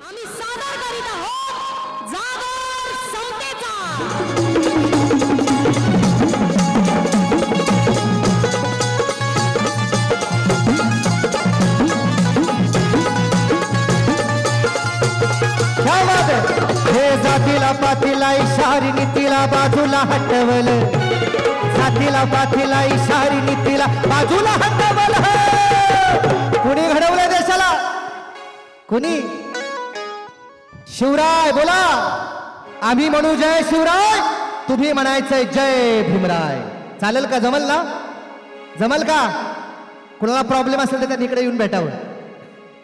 आम्ही सादर करीत आहोत जागर समतेचा। हे जातीला पातीला इशारी नीतीला बाजूला हटवल, जातीला पातीला इशारी नीतीला बाजूला हटवल। कुणी घडवलंय देशाला? कुणी? शिवराय बोला। आम्ही म्हणू जय शिवराय, तुम्ही म्हणायचंय जय भीमराय। चालेल का? जमल ना? जमल का? कुणाला प्रॉब्लेम असेल तर त्यांनी इकडे येऊन भेटावं,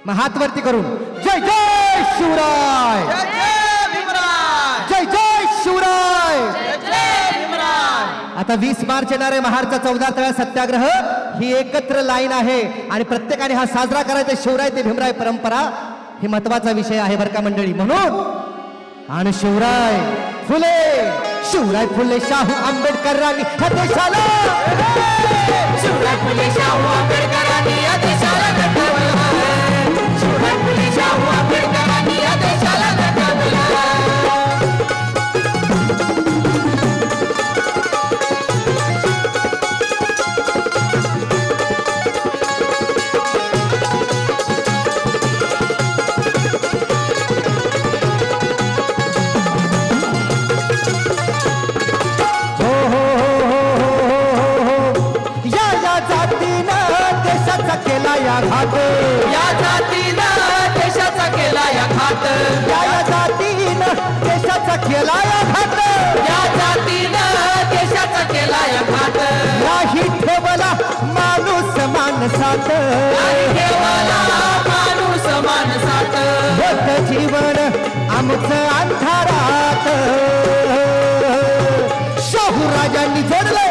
मग हात वरती करून जय जय शिवराय, जय जय भीमराय, जय जय शिवराय, जय जय भीमराय। आता 20 मार्च येणारे महाडचा 14व्या सत्याग्रह ही एकत्र लाईन आहे आणि प्रत्येकाने हा साजरा करायचा शिवराय ते भीमराय परंपरा ही महत्वाचा विषय आहे बरं का मंडळी। म्हणून आणि शिवराय फुले, शिवराय फुले शाहू आंबेडकरांनी ह्या देशाला, शिवराय फुले शाहू आंबेडकरांनी या देशाला घडवलं, शिवराय फुले शाहू आंबेडकरांनी या देशाला घडवलं। या घात, या जातीनं देशाचा केला या घात, या जातीनं देशाचा केला या घात, या जातीनं देशाचा केला या घात। नाही ठेवला माणूस माणसात, नाही ठेवला माणूस माणसात, होत जीवन आमचं अंधारात। शाहू राजांनी जोडले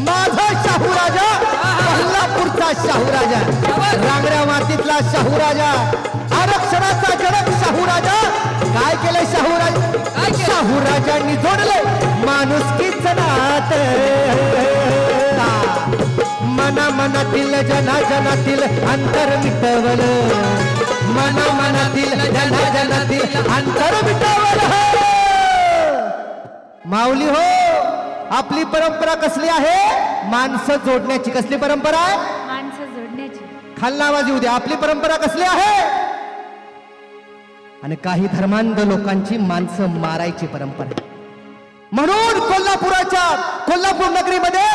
माझा शाहू राजा, कोल्हापूरचा शाहू राजा, रांगड्या मातीतला शाहू राजा, आरक्षणाचा जनक शाहू राजा। काय केलं शाहू राजा? शाहू राजांनी जोडले माणुसकीच नात, मना मनातील जना जनातील अंतर मिटवल, मना मनातील जना जनातील अंतर मिटवल। माऊली हो, आपली परंपरा कसली आहे? माणसं जोडण्याची। कसली परंपरा आहे? माणसं जोडण्याची। खालना आवाज येऊ द्या। आपली परंपरा कसली आहे? आणि काही धर्मांध लोकांची माणसं मारायची परंपरा आहे। म्हणून कोल्हापूर नगरीमध्ये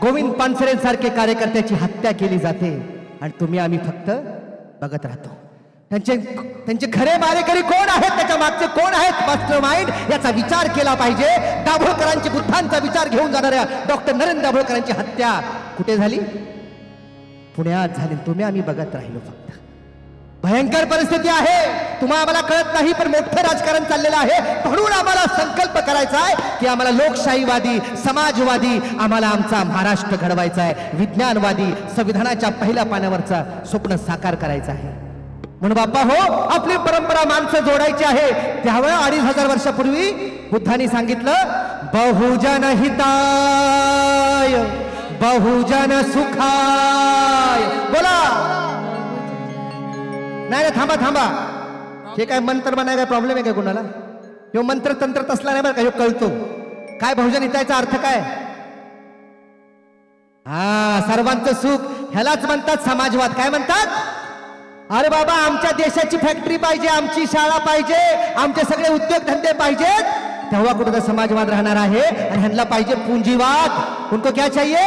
गोविंद पानसरेंसारखे कार्यकर्त्याची हत्या केली जाते आणि तुम्ही आम्ही फक्त बघत राहतो। त्यांचे खरे मारेकरी कोण आहेत, त्याच्या मागचे कोण आहेत, मास्टर माइंड याचा विचार केला पाहिजे। दाभोळकरांची बुद्धांचा विचार घेऊन जाणाऱ्या डॉक्टर नरेंद्र दाभोळकरांची हत्या कुठे झाली? पुण्यात झाली। तुम्ही आम्ही बघत राहिलो फक्त। भयंकर परिस्थिती आहे, तुम्हाला आम्हाला कळत नाही, पण मोठं राजकारण चाललेलं आहे। म्हणून आम्हाला संकल्प करायचा आहे की आम्हाला लोकशाहीवादी, समाजवादी, आम्हाला आमचा महाराष्ट्र घडवायचा आहे। विज्ञानवादी, संविधानाच्या पहिल्या पानावरचा स्वप्न साकार करायचं आहे। म्हणून बाप्पा हो, आपली परंपरा माणसं जोडायची आहे। त्यावेळेस 2500 वर्षापूर्वी बुद्धांनी सांगितलं बहुजन हिताय बहुजन सुखाय। बोला नाही थांबा, हे काय मंत्र बनाय काय प्रॉब्लेम आहे काय कोणाला? ह्यो मंत्र तंत्र तसला नाही बरं का, ह्यो कळतो काय बहुजन हितायचा अर्थ काय। हा, सर्वांचं सुख, ह्यालाच म्हणतात समाजवाद। काय म्हणतात? अरे बाबा, आमच्या देशाची फॅक्टरी पाहिजे, आमची शाळा पाहिजे, आमचे सगळे उद्योगधंदे पाहिजेत, तेव्हा कुठं समाजवाद राहणार आहे। आणि ह्यांना पाहिजे पूंजीवाद। उनको क्या चाहिए?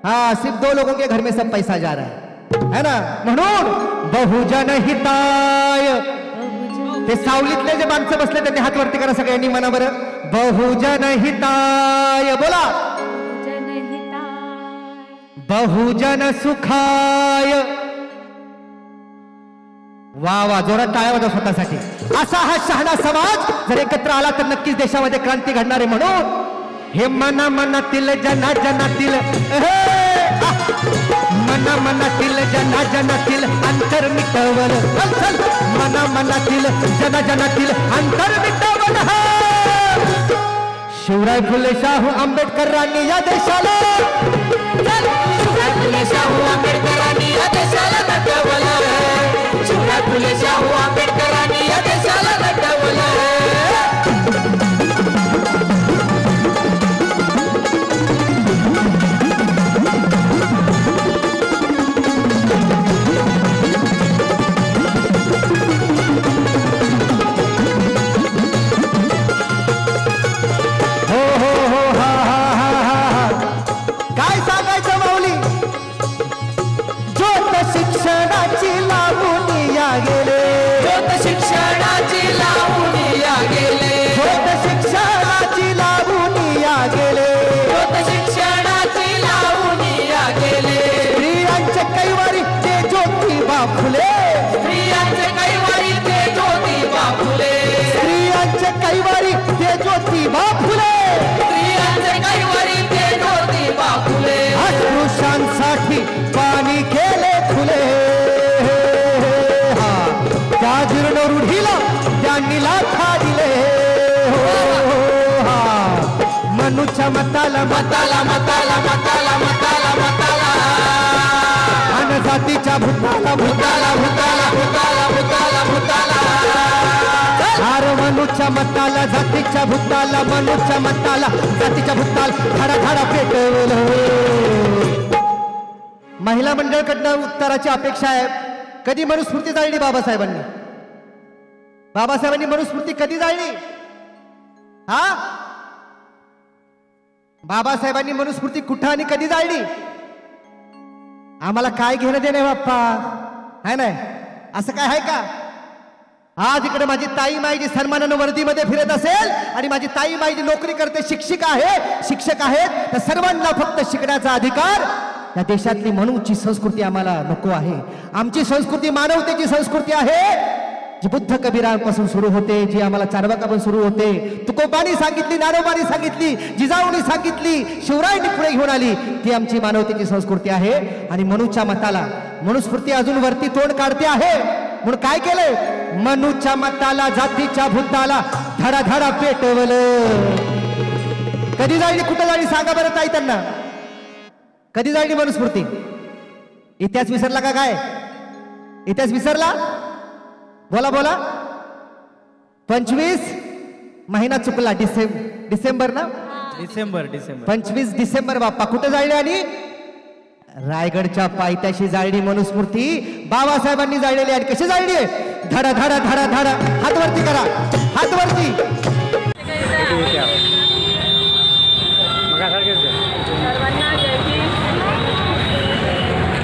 हाँ, सिर्फ 2 लोगों के घर में सब पैसा जा रहा है ना। म्हणून बहुजन हिताय, ते सावलीतले जे माणसं बसले त्यांनी हात वरती करा सगळ्यांनी म्हणा बरं, बहुजन हिताय। बोला बहुजन सुखाय। वा वा, जोरात टाळ्या वाजवा स्वतःसाठी। असा हा शहाणा समाज जर एकत्र आला तर नक्कीच देशामध्ये क्रांती घडणार आहे। म्हणून हे मना मनातील जना जनातील, मना मनातील जना जनातील अंतर मिटवल, मना मनातील जना जनातील अंतर मिटवल। शिवराय फुले शाहू आंबेडकरांनी या देशाला, शिवराय फुले शाहू आंबेडकरांनी या देशाला घडवलं, शिवराय फुले शाहू आंबेडकर शिक्षणाची लावून या गेले ज्योत शिक्षणाची लावून या गेले ज्योत शिक्षणाची लावून या गेले स्त्रियांचे कैवारी ते ज्योतिबा फुले स्त्रियांचे कैवारी ते ज्योतिबा फुले स्त्रियांचे कैवारी ते ज्योतिबा फुले स्त्रियांचे कैवारी ते ज्योतिबा फुले अस्पृश्यांसाठी पाणी केले फुले त्या जीर्ण रूढीला त्यांनी लाथा दिले मनुच्या मताला मताला मताला मताला मताला मताला अन जातीच्या भूताला भूताला भूताला भूताला भूताला भूताला हार मनुच्या मताला जातीच्या भूताला मनुच्या मताला जातीच्या भूताला धाडा धाडा पेटवलं महिला मंडळकडनं उत्तराची अपेक्षा आहे कधी मनुस्मृती जाळली बाबासाहेबांनी मनुस्मृती कधी जाळली हा बाबासाहेबांनी मनुस्मृती कुठं आणि कधी जाळली आम्हाला काय घेणं देणे बाप्पा आहे ना असं काय आहे का आज इकडे माझी ताई माई जी सन्मानानं वर्दीमध्ये फिरत असेल आणि माझी ताई माई जी नोकरी करते शिक्षक आहेत तर सर्वांना फक्त शिकण्याचा अधिकार या देशातली म्हणूची संस्कृती आम्हाला नको आहे आमची संस्कृती मानवतेची संस्कृती आहे जी बुद्ध कबीरांपासून सुरू होते जी आम्हाला चार्वाकापासून सुरू होते तुकोबांनी सांगितली नारोबांनी सांगितली जिजाऊनी सांगितली शिवरायांनी पुढे घेऊन आली ती आमची मानवतेची संस्कृती आहे आणि मनुच्या मताला मनुस्मृती अजून वरती तोंड काढते आहे म्हणून काय केलंय मनुच्या मताला जातीच्या भूताला धडा धडा पेटवलं कधी जाळली कुठं जाळली सांगा बरं ताई त्यांना कधी जाळली मनुस्मृती इतिहास विसरला का काय इतिहास विसरला बोला बोला 25 महिना चुकला डिसेंबर ना डिसेंबर 25 डिसेंबर बाप्पा कुठे जाळली आणि रायगडच्या पायथ्याशी जाळली मनुस्मृती बाबासाहेबांनी जाळलेली आणि कशी जाळली धडा धडा धडा धडा हात वरती करा हात वरती सर्वांना जय भीम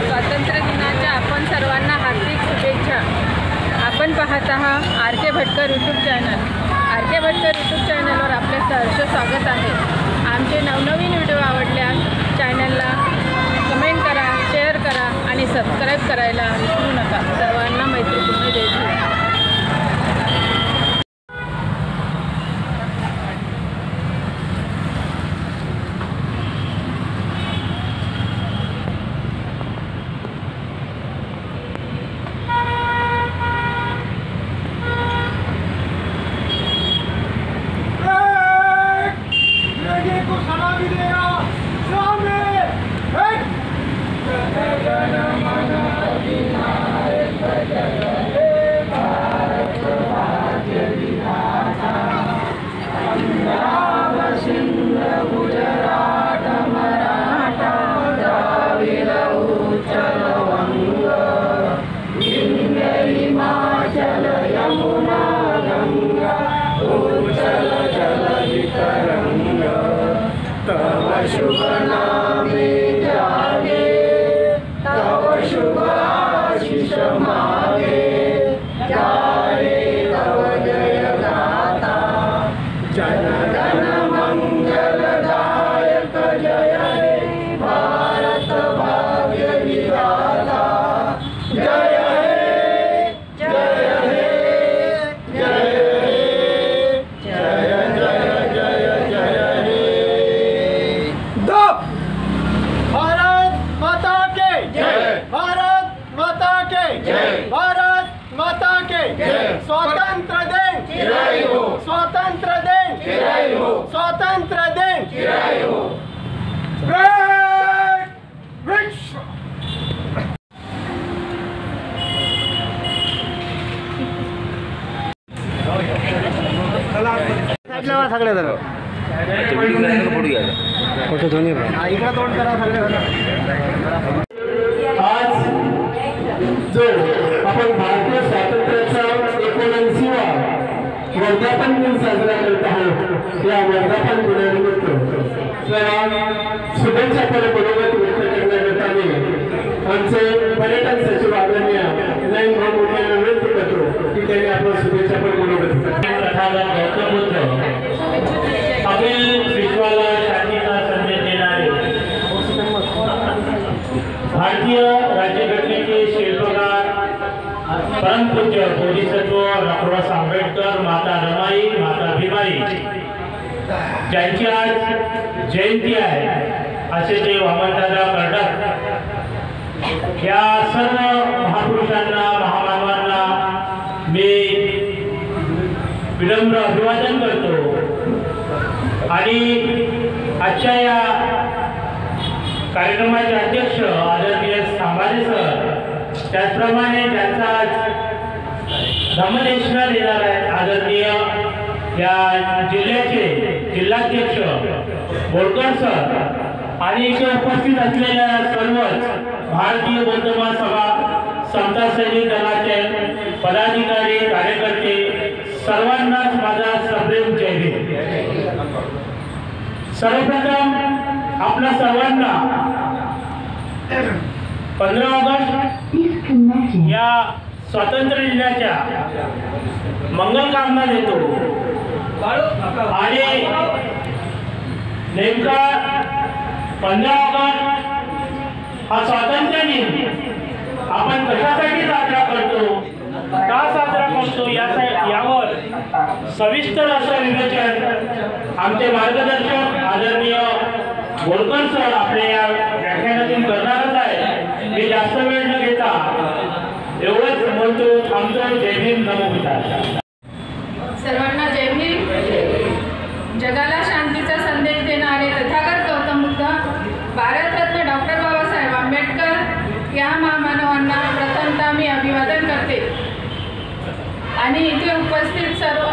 स्वातंत्र्य दिनाच्या आपण सर्वांना हार्दिक शुभेच्छा आपण पाहत आहात RK Bhatkar YouTube channel RK Bhatkar YouTube चॅनलवर आपले सहर्ष स्वागत आहे आमचे नवनवीन व्हिडिओ आवडल्यास चॅनलला कमेंट करा शेअर करा आणि सबस्क्राईब करायला विसरू नका सर्वांना मैत्रीपूर्ण जय भीम जो आपण भारतीय स्वातंत्र्याचा 79वा वर्धापन दिन साजरा करत आहोत त्या वर्धापन दिनानिमित्त शुभेच्छा मनोगत व्यक्त करण्याकरता आमचे पर्यटन सचिव आदरणीय नयन भाऊ यांना विनंती करतो की त्यांनी आपलं तथागत गौतम बुद्ध अखिल विश्वाला शांतीचा संदेश देणारे भारतीय राज्यघटनेचे शिल्पकार परमपूज्य बोधिसत्व डॉ. आंबेडकर, माता रमाई, माता भीमाई ज्यांची आज जयंती आहे असे ते वामनदादा करतात. या सर्व महापुरुषांना, महामानवांना मी विनम्र अभिवादन करतो आणि आजच्या या कार्यक्रमाचे अध्यक्ष आदरणीय सांभाळे सर, त्याचप्रमाणे ज्यांचा धम्मदेशना देणार आहे आदरणीय या जिल्ह्याचे जिल्हाध्यक्ष बोरकर सर आणि इथे उपस्थित असलेल्या सर्वच भारतीय बौद्ध महासभा समता सैनिक दलाचे पदाधिकारी, कार्यकर्ते सर्वांनाच माझा सप्रेम जय भीम. सर्वप्रथम आपल्या सर्वांना 15 ऑगस्ट या स्वातंत्र्य दिनाच्या मंगलकामना देतो आणि नेमका 15 ऑगस्ट हा स्वातंत्र्य दिन आपण कशासाठी साजरा करतो, का साजरा करतो यावर सविस्तर असं विवेचन आमचे मार्गदर्शक आदरणीय बोरकर सर आपल्या या व्याख्यानातून करणारच आहे. मी जास्त वेळ न घेता एवढंच बोलतो, थांबतो. जय भीम, नमो बुद्धाय. सर्वांना जय भीम. जगाला शांतीचा संदेश देणारे तथागत गौतम बुद्ध, भारतरत्न डॉक्टर बाबासाहेब आंबेडकर या महामानवांना प्रथमतः मी अभिवादन करते आणि इथे उपस्थित सर्व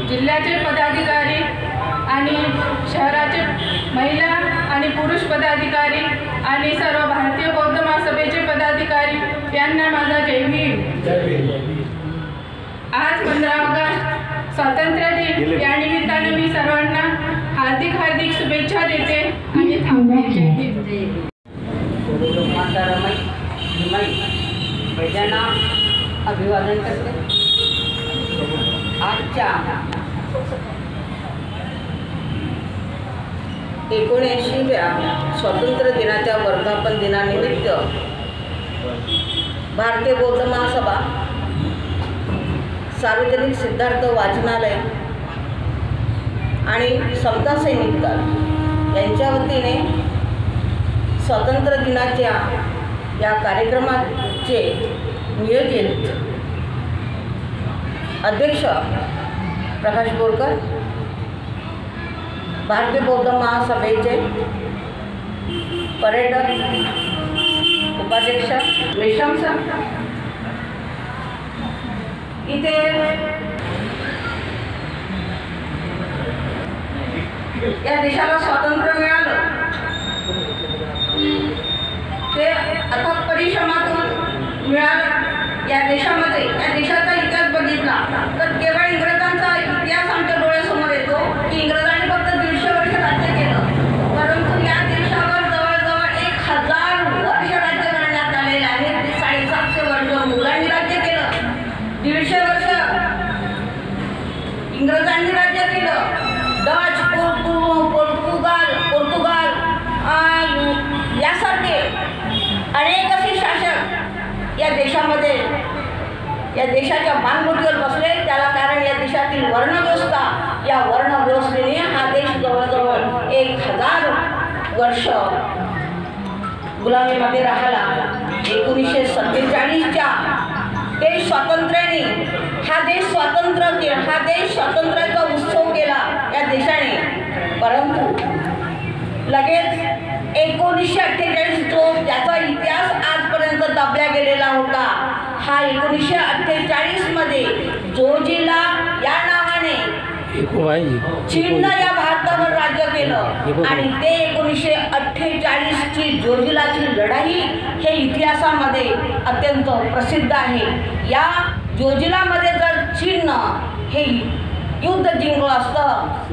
जिल्ह्याचे पदाधिकारी आणि शहराचे महिला आणि पुरुष पदाधिकारी आणि सर्व भारतीय बौद्ध महासभेचे पदाधिकारी यांना माझा जय भीम. आज 15 ऑगस्ट स्वातंत्र्य दिन या निमित्ताने मी सर्वांना हार्दिक हार्दिक शुभेच्छा देते आणि थांबते. जय भीम. माता रमाई वैद्यांना अभिवादन करते. आजच्या 79व्या स्वातंत्र्य दिनाच्या वर्धापन दिनानिमित्त भारतीय बौद्ध महासभा, सार्वजनिक सिद्धार्थ वाचनालय आणि समता सैनिक दल यांच्या वतीने स्वातंत्र्य दिनाच्या या कार्यक्रमाचे नियोजित अध्यक्ष प्रकाश बोरकर, भारतीय बौद्ध महासभेचे पर्यटक उपाध्यक्ष रेशम सर, इथे या देशाला स्वातंत्र्य मिळालं ते अथक परिश्रमातून मिळालं. या देशामध्ये या देशाचा इतिहास बघितला तर केवळ इंग्रजांचा इतिहास आमच्या डोळ्यासमोर येतो की इंग्रजांनी फक्त 150 वर्ष राज्य केलं, परंतु या देशावर जवळजवळ 1000 वर्ष राज्य करण्यात आलेले आहेत. ते 750 वर्ष मुघलांनी राज्य केलं, 150 वर्ष इंग्रजांनी राज्य केलं. डच, पोर्तुगाल यासारखे अनेक असे शासक या देशामध्ये या देशाच्या मानगुटीवर बसले. त्याला कारण या देशातील वर्णव्यवस्था, या वर्णव्यवस्थेने हा देश जवळजवळ 1000 वर्ष गुलामीमध्ये राहिला. 1947च्या ते स्वातंत्र्याने हा देश स्वातंत्र्याचा उत्सव केला या देशाने. परंतु लगेच 1948 जो ज्याचा इतिहास आजपर्यंत दाबला गेलेला होता, हा 1948 मध्ये जोजिला या नावाने चीननं या भारतावर राज्य केलं आणि ते 1948ची जोजिलाची लढाई हे इतिहासामध्ये अत्यंत प्रसिद्ध आहे. या जोजिलामध्ये जर चीननं हे युद्ध जिंकलं असतं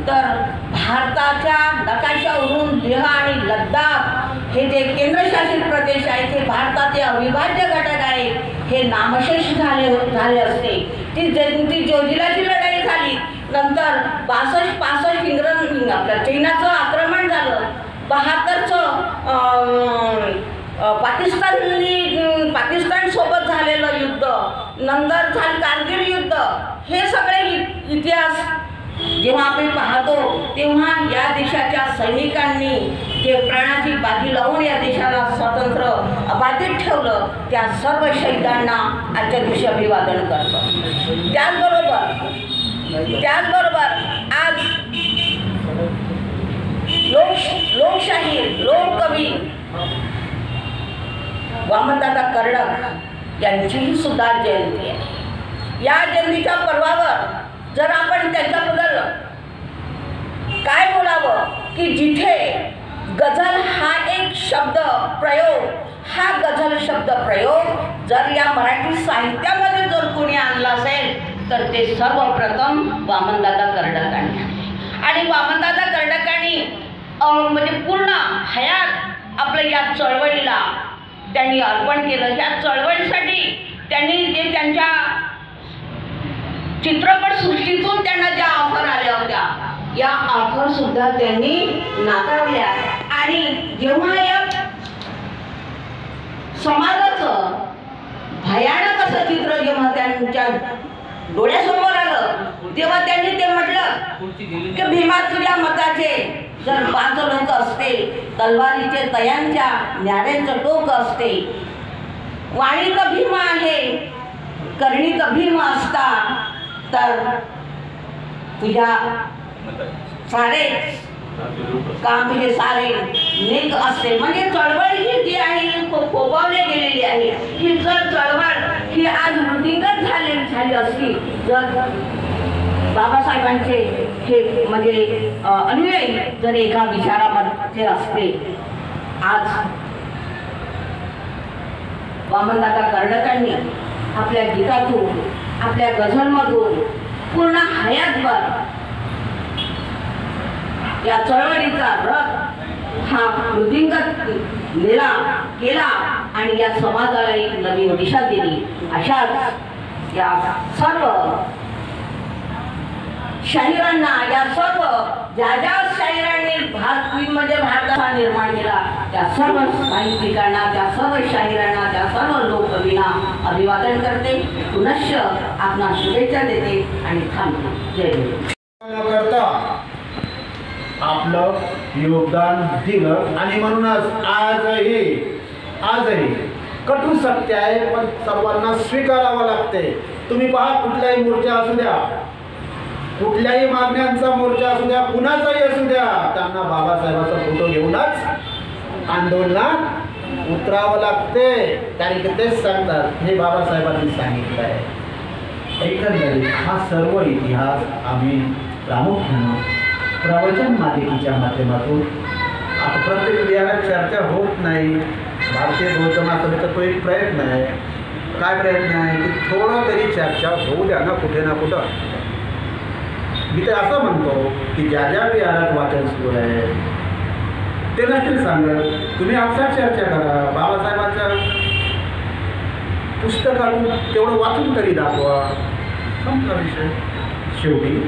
तर भारताच्या नकाशावरून लेह आणि लद्दाख हे जे केंद्रशासित प्रदेश आहेत हे भारताचे अविभाज्य घटक आहेत हे नामशेष झाले असते. ती जोजिलाची लढाई झाली. नंतर 62-65 इंग्रज आपल्या चीनाचं आक्रमण झालं. 72चं पाकिस्तान सोबत झालेलं युद्ध, नंतर झालं कारगिल युद्ध. हे सगळे इतिहास जेव्हा आपण पाहतो तेव्हा या देशाच्या सैनिकांनी जे प्राणाची बाजी लावून या देशाला स्वातंत्र्य अबाधित ठेवलं, त्या सर्व शहीदांना आजच्या दिवशी अभिवादन करतो. त्याचबरोबर आज लोकशाहीर लोककवी वामनदादा कर्डक यांचीही सुद्धा जयंती आहे. या जयंतीच्या पर्वावर जर आपण त्यांच्याबद्दल काय बोलावं की जिथे गझल हा एक शब्द प्रयोग, हा गझल शब्द प्रयोग जर या मराठी साहित्यामध्ये जर कोणी आणला असेल तर ते सर्वप्रथम वामनदादा कर्डकांनी आहे. आणि वामनदादा कर्डकांनी म्हणजे पूर्ण हयात आपलं या चळवळीला त्यांनी अर्पण केलं. या चळवळीसाठी त्यांनी जे त्यांच्या चित्रपटसृष्टीतून त्यांना ज्या ऑफर आल्या होत्या, या ऑफर सुद्धा त्यांनी नाकारल्या. आणि जेव्हा या समाजाचं भयानक असं चित्र जेव्हा त्यांच्या डोळ्यासमोर आलं तेव्हा त्यांनी ते म्हटलं की भीमा तुझ्या मताचे जर 5 लोक असते, तलवारीचे तयांच्या न्याऱ्याचं टोक असते, वाणीत भीमा आहे करणीत भीम असता, तर तुझ्या सारे काम हे सारे नेक असते. म्हणजे चळवळ ही जी आहे फोफावली गेलेली आहे. ही जर चळवळ ही आज वृद्धिंगत झाली असती, जर बाबासाहेबांचे हे म्हणजे अनुयायी जर एका विचारामध्ये असते, आज वामनदादा कर्डकांनी आपल्या गीतातून आपल्या गझलमधून पूर्ण हयातभर या चळवळीचा रथ हा वृद्धिंगत केला आणि या समाजाला एक नवीन दिशा दिली. अशाच या सर्व शाहिरांना, या सर्व ज्या शाहिरांनी म्हणजे भारताचा निर्माण केला, त्या सर्व साहित्यिकांना, त्या सर्व शाहिरांना, त्या सर्व लोककवींना अभिवादन करते. पुनश्च आपणा शुभेच्छा देते आणि थांबते. जय करता आपलं योगदान दिलं आणि म्हणूनच आजही कटू सत्य आहे, पण सर्वांना स्वीकारावं लागते. तुम्ही पहा, कुठल्याही मोर्चा असू द्या, कुठल्याही मागण्यांचा मोर्चा असू द्या, कुणाचाही असू द्या, त्यांना बाबासाहेबांचा फोटो घेऊनच आंदोलनात उतरावं लागते. कारण की तेच सांगतात, हे बाबासाहेबांनी सांगितलं आहे. एकंदरीत हा सर्व इतिहास आम्ही प्रामुख्यानं प्रवचन मालिकेच्या माध्यमातून, आता प्रत्येक वेळेला चर्चा होत नाही. भारतीय बौद्ध महासभेचा तो एक प्रयत्न आहे. काय प्रयत्न आहे की थोडं तरी चर्चा होऊ द्या ना, कुठे ना कुठं. मी तर असं म्हणतो की ज्या विहारात वाचन सुरू आहे ते नसतील सांगत, तुम्ही आपसात चर्चा करा. बाबासाहेबांच्या पुस्तकातून तेवढं वाचून तरी दाखवा. संपला विषय. शेवटी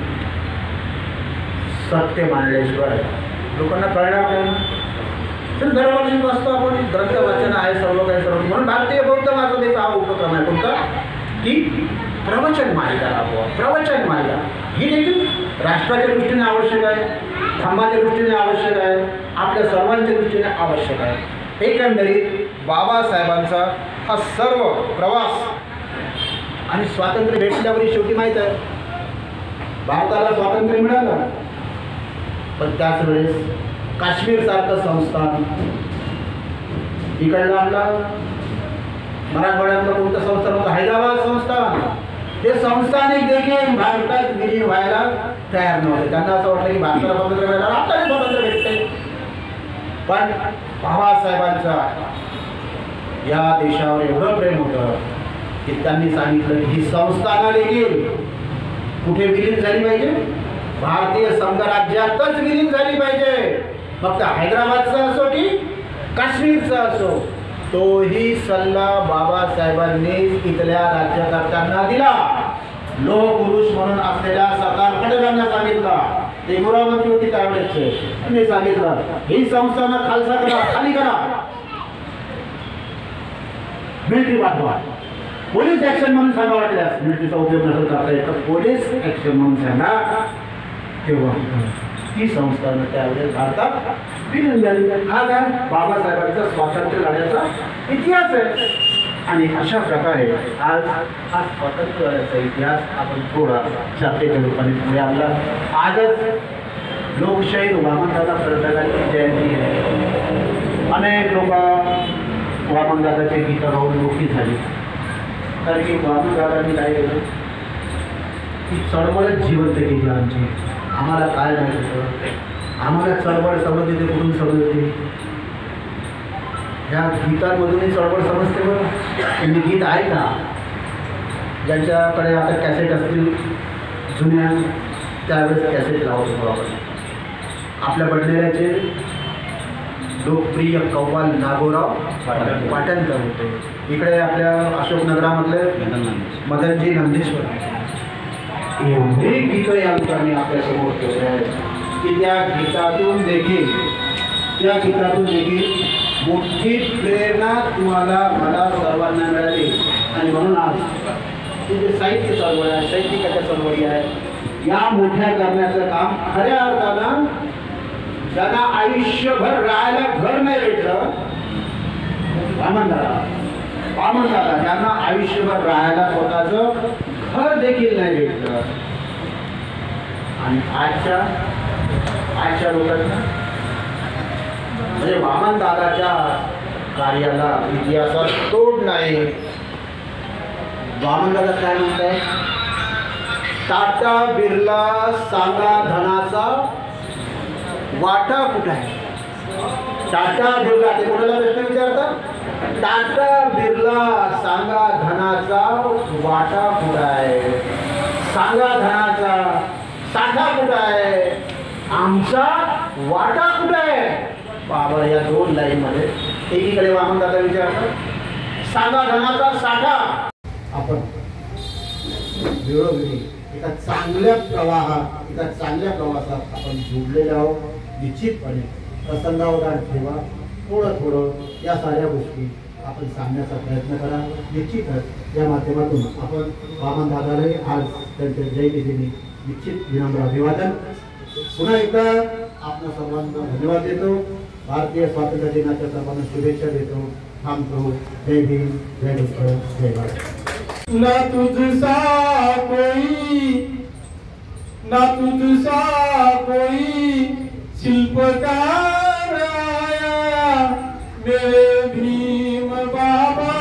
सत्य मांडल्याशिवाय लोकांना कळणार नाही. तर दरवर्षी वाचतो आपण, ग्रंथ वाचन आहे सर्व काही सर्व. म्हणून भारतीय बौद्ध महासभेचा हा उपक्रम आहे कोणता की प्रवचन मालिका राबवा. प्रवचन मालिका ही देखील राष्ट्राच्या दृष्टीने आवश्यक आहे, धर्माच्या दृष्टीने आवश्यक आहे, आपल्या सर्वांच्या दृष्टीने आवश्यक आहे. एकंदरीत बाबासाहेबांचा हा सर्व प्रवास आणि स्वातंत्र्य भेटल्यावरही शेवटी माहीत आहे भारताला स्वातंत्र्य मिळालं, पण त्याच वेळेस काश्मीरसारखं संस्थान इकडलं आपलं मराठवाड्यातलं कोणतं संस्थान होतं, हैदराबाद संस्थान, हे संस्थानिक देखील भारतात विलीन व्हायला तयार नव्हते. त्यांना असं वाटलं की भारताला स्वातंत्र्य मिळालं, आपल्याला स्वातंत्र्य भेटते. पण बाबासाहेबांचा या देशावर एवढं प्रेम होतं की त्यांनी सांगितलं की ही संस्थानं देखील कुठे विलीन झाली पाहिजे, भारतीय संघराज्यातच विलीन झाली पाहिजे. फक्त हैदराबादचा असो की काश्मीरचा असो, तोही सल्ला बाबासाहेबांनी इथल्या राज्यकर्त्यांना दिला. लोहपुरुष म्हणून असलेल्या सांगितला ते मुरावरती होती त्यावेळेस मी सांगितलं ही संस्थांना खालसा करा, खाली करा, मिलिटरी पाठवा, पोलीस ऍक्शन म्हणून सांगा, वाटल्यास मिलिटरीचा उपयोग नसेल करता येत तर पोलीस ऍक्शन म्हणून सांगा. तेव्हा ही संस्थानं त्यावेळेस भारतात विलीन झाली. हा काय बाबासाहेबांचा स्वातंत्र्य लढ्याचा इतिहास आहे. आणि अशा प्रकारे आज हा स्वातंत्र्य लढ्याचा इतिहास आपण थोडा शास्त्रीय रूपाने पुढे आणला. आजच लोकशाही वामनदादा फडणवीसांची जयंती आहे. अनेक लोक वामनदादाचे गीतं गाऊन मोठी झाली. कारण की वामनदादांनी काय केलं की चळवळच जिवंत केली आमची. आम्हाला काय नाही होतं, आम्हाला चळवळ समजते कुठून समजते, ह्या गीतांमधूनही चळवळ समजते. बरं त्यांनी गीत आहे का ज्यांच्याकडे आता कॅसेट असतील जुन्या, त्यावेळेस कॅसेट लावत होतो आपण. आपल्या बडनेऱ्याचे लोकप्रिय कव्वाल नागोराव पाटणकर होते. इकडे आपल्या अशोकनगरामधले मदनजी नंदेश्वर. एवढे गीतं या लोकांनी आपल्यासमोर ठेवले आहेत की त्या गीतातून देखील मोठी प्रेरणा तुम्हाला मला सर्वांना मिळाली. आणि म्हणून आज जे साहित्य चळवळ आहे, साहित्यिकाच्या चळवळी आहे, या मोठ्या करण्याचं काम खऱ्या अर्थानं ज्यांना आयुष्यभर राहायला घर नाही भेटलं, वामनदादा ज्यांना आयुष्यभर राहायला स्वतःचं घर देखील नाही भेटलं. आणि आजच्या लोकांना म्हणजे वामनदादाच्या कार्याला इतिहासात तोड नाही. वामनदादा काय म्हणताय, टाटा बिर्ला सांगा धनाचा वाटा कुठं आहे. टाटा बिर्ला, ते कोणाला प्रश्न विचारतात, टाटा बिर्ला सांगा धनाचा वाटा कुठं आहे, सांगा धनाचा साठा कुठं आहे, आमचा वाटा कुठं आहे. बाबा या दोन लाईन मध्ये एकीकडे वामनदादा विचारतात सांगा धनाचा साठा. आपण वेळोवेळी एका चांगल्या प्रवासात आपण जोडलेले आहोत. निश्चितपणे प्रसंगावधान ठेवा, थोडं या साऱ्या गोष्टी आपण सांगण्याचा प्रयत्न करा. निश्चितच या माध्यमातून आपण वामनदादालाही आज त्यांच्या जयंतीदिनी निश्चित विनम्र अभिवादन. पुन्हा एकदा आपल्या सर्वांना धन्यवाद देतो. भारतीय स्वातंत्र्य दिनाच्या सर्वांना शुभेच्छा देतो. थांबतो. जय भीम, जय भारत, जय भारत. ना तुझसा कोई शिल्पकार आया, मेरे भीम बाबा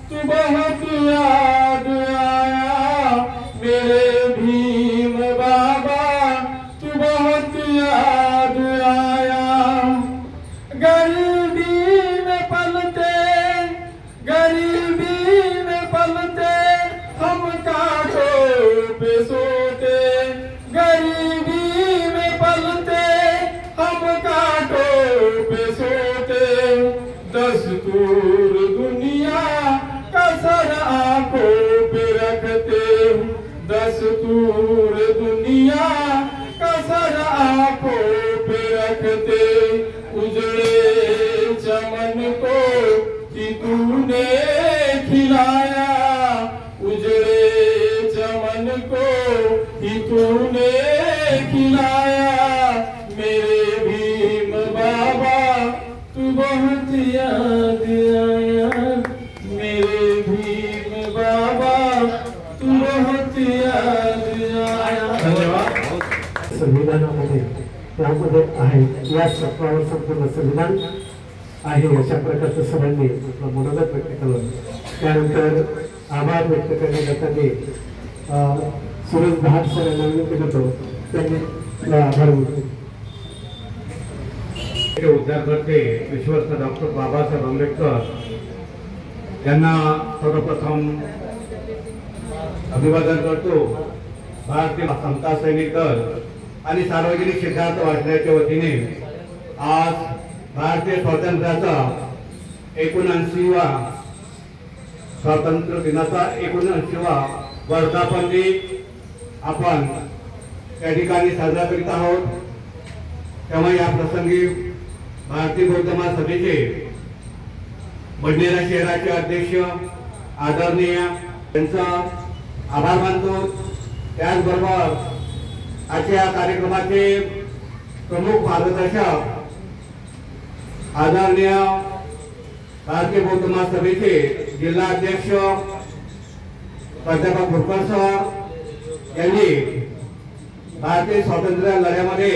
तू बहुत याद आया, मेरे भीम बाबा तू बहुत याद आया. गरीबी में पलते हम कांटों पे सोते, गरीबी में पलते हम कांटों पे सोते. दस्तूर दुनिया का सर आंखों पे रखते, दस्तूर दुनिया का सर आंखों पे रखते. उजड़े चमन को कि तूने खिलाया, उजड़े चमन को ही तूने खिलाया. मेरे भीम बाबा तू बहुत याद आया, मेरे भीम बाबा तू बहुत याद आया. धन्यवाद. संविधानामध्ये त्यामध्ये आहे, या सत्वावर संपूर्ण संविधान आहे. अशा प्रकारचं सर्वांनी आपलं मनोगत व्यक्त केलं. त्यानंतर आभार व्यक्त करण्यासाठी सुरेश दहाड सर यांना विनंती करतो, त्यांनी आभार व्यक्त. उद्याकर्ते विश्वस्त डॉक्टर बाबासाहेब आंबेडकर यांना सर्वप्रथम अभिवादन करतो. भारतीय समता सैनिक दल आणि सार्वजनिक सिद्धांत वाचण्याच्या वतीने आज भारतीय स्वातंत्र्याचा 79वा स्वातंत्र्य दिनाचा 79वा वर्धापन दिन आपण या ठिकाणी साजरा करीत आहोत, तेव्हा या प्रसंगी भारतीय बौद्ध महासभेचे बडनेरा शहराचे अध्यक्ष आदरणीय त्यांचा आभार मानतो। त्याचबरोबर आजच्या कार्यक्रमाचे प्रमुख मार्गदर्शक आदरणीय भारतीय बौद्ध महासभेचे जिल्हा अध्यक्ष प्राध्यापक भोकर सर यांनी भारतीय स्वातंत्र्य लढ्यामध्ये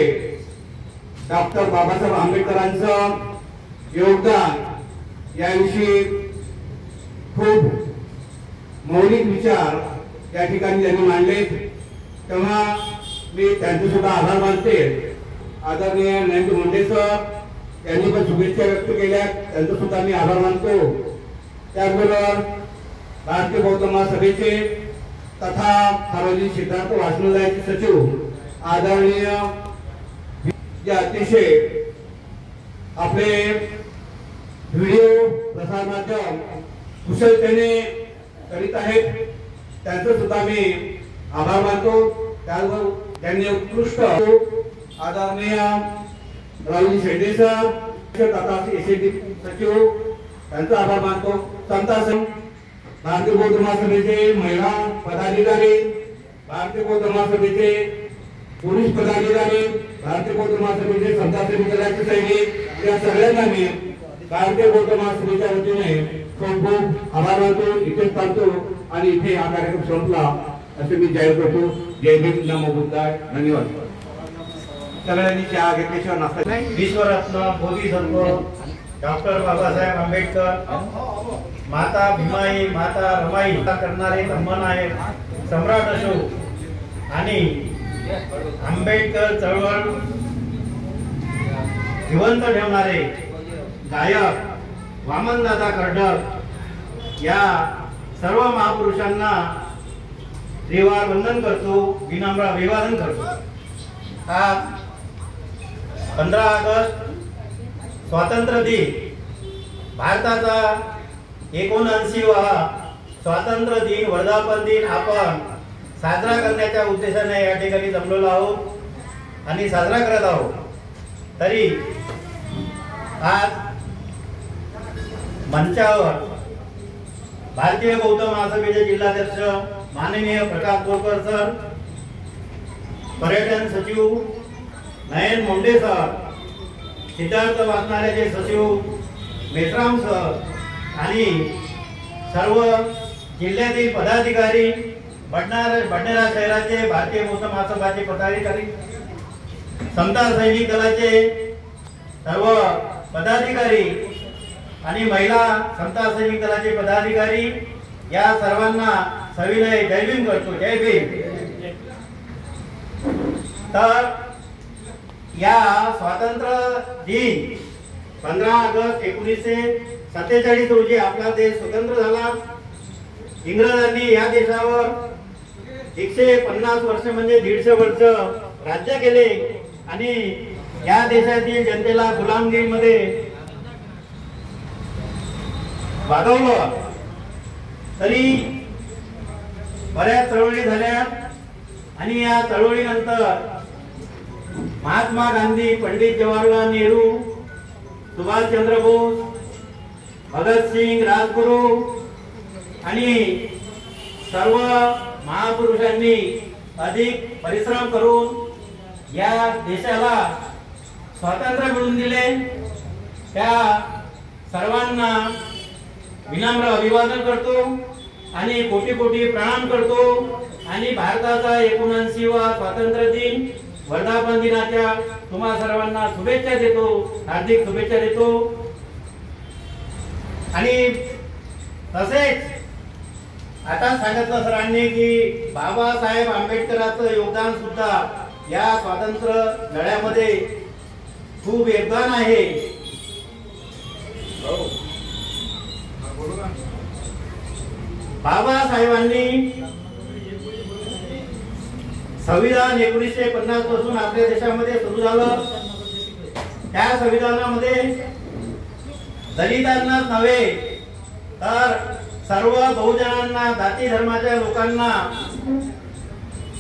डॉक्टर बाबासाहेब आंबेडकरांचं योगदान याविषयी खूप मौलिक विचार या ठिकाणी त्यांनी मांडले, तेव्हा मी त्यांचे सुद्धा आभार मानते। आदरणीय नरेंद्र मुंडे सर यांनी पण शुभेच्छा व्यक्त केल्या, त्यांचा सुद्धा मी आभार मानतो। त्याचबरोबर भारतीय बौद्ध महासभेचे तथा सार्वजनिक सिद्धार्थ वाचनालयाचे सचिव आदरणीय जे अतिशय आपले व्हिडिओ प्रसार माध्यम कुशलतेने करीत आहेत, त्यांचा सुद्धा मी आभार मानतो। त्याचबरोबर त्यांनी उत्कृष्ट आदरणीय राहुल शेंडे सर तथा एसएडी सचिव त्यांचा आभार मानतो। संता संघ भारतीय बौद्ध महासभेचे महिला पदाधिकारी, भारतीय बौद्ध महासभेचे पुरुष पदाधिकारी, भारतीय बौद्ध महासभेचे संता दलाचे सैनिक या सगळ्यांना मी भारतीय बौद्ध महासभेच्या वतीने खूप खूप आभार मानतो। इथेच थांबतो आणि इथे हा कार्यक्रम संपला असे मी जाहीर करतो। जय भीम, नमो बुद्धाय, धन्यवाद। सगळ्यांनी चहा घेतल्याशिवाय नाश्ता नाही। विश्वरत्न बोधिसत्व डॉक्टर बाबासाहेब आंबेडकर, माता भीमाई, माता रमाई करणारे ब्रह्मन आहेत, सम्राट अशोक आणि आंबेडकर चळवळ जिवंत ठेवणारे गायक वामनदादा कर्डक या सर्व महापुरुषांना त्रिवार वंदन करतो, विनम्र अभिवादन करतो। आज 15 ऑगस्ट स्वातंत्र्य दिन, भारताचा 79वा स्वातंत्र्य दिन, वर्धापन दिन आपण साजरा करण्याच्या उद्देशाने या ठिकाणी जमलेलो आहोत आणि साजरा करत आहोत। तरी आज मंचावर भारतीय बौद्ध महासभेचे जिल्हाध्यक्ष माननीय प्रकाश बोरकर सर, पर्यटन सचिव नयन मुंडे सर, सिद्धार्थ वाचनालयाचे सचिव मेश्राम सर आणि सर्व जिल्ह्यातील पदाधिकारी, बडनेरा शहराचे भारतीय बौद्ध महासभाचे पदाधिकारी, समता सैनिक दलाचे सर्व पदाधिकारी आणि महिला समता सैनिक दलाचे पदाधिकारी या सर्वांना सविनय जय भीम करतो। जय भीम। तर या स्वातंत्र्य दिन 15 ऑगस्ट 1947 रोजी आपला देश स्वतंत्र झाला। इंग्रजांनी या देशावर 150 वर्ष म्हणजे 150 वर्ष राज्य केले आणि या देशातील जनतेला गुलामगिरीमध्ये वागवलं। तरी बऱ्याच चळवळी झाल्या आणि या चळवळीनंतर महात्मा गांधी, पंडित जवाहरलाल नेहरू, सुभाषचंद्र बोस, भगतसिंग, राजगुरू आणि सर्व महापुरुषांनी अधिक परिश्रम करून या देशाला स्वातंत्र्य मिळवून दिले। त्या सर्वांना विनम्र अभिवादन करतो आणि कोटी कोटी प्रणाम करतो आणि भारताचा 79वा स्वातंत्र्य दिन, वर्धापन दिनाच्या तुम्हा सर्वांना शुभेच्छा देतो, हार्दिक शुभेच्छा देतो। आणि तसेच आता सांगितलं सरांनी की बाबासाहेब आंबेडकरांचं योगदान सुद्धा या स्वातंत्र्य लढ्यामध्ये खूप योगदान आहे। बाबासाहेबांनी संविधान 1950 पासून आपल्या देशामध्ये सुरू झालं। त्या संविधानामध्ये दलितांनाच नव्हे तर सर्व बहुजनांना, जाती धर्माच्या लोकांना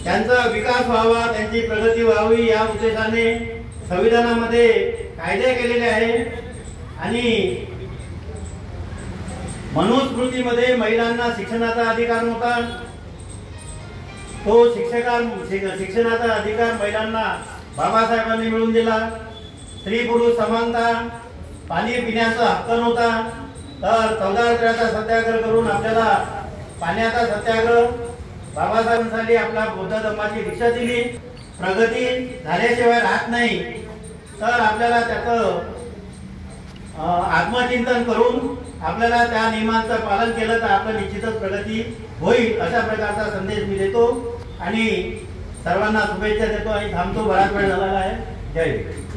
त्यांचा विकास व्हावा, त्यांची प्रगती व्हावी या उद्देशाने संविधानामध्ये कायदे केलेले आहे आणि मनुस्मृतीमध्ये महिलांना शिक्षणाचा अधिकार नव्हता. तो शिक्षणाचा अधिकार महिलांना बाबासाहेबांनी मिळवून दिला. स्त्री पुरुष समानता, पाणी पिण्याचा हक्क नव्हता, तर 14 रुपयाचा सत्याग्रह करून आपल्याला पाण्याचा सत्याग्रह बाबासाहेबांसाठी आपला बौद्ध धर्माची दीक्षा दिली. प्रगती झाल्याशिवाय राहत नाही, तर आपल्याला त्याचं आत्मचिंतन करून आपल्याला त्या नियमांचं पालन केलं तर आपलं निश्चितच प्रगती होईल, अशा प्रकारचा संदेश मी देतो आणि सर्वांना शुभेच्छा देतो आणि थांबतो. बराच वेळ झालेला आहे. जय हिंद.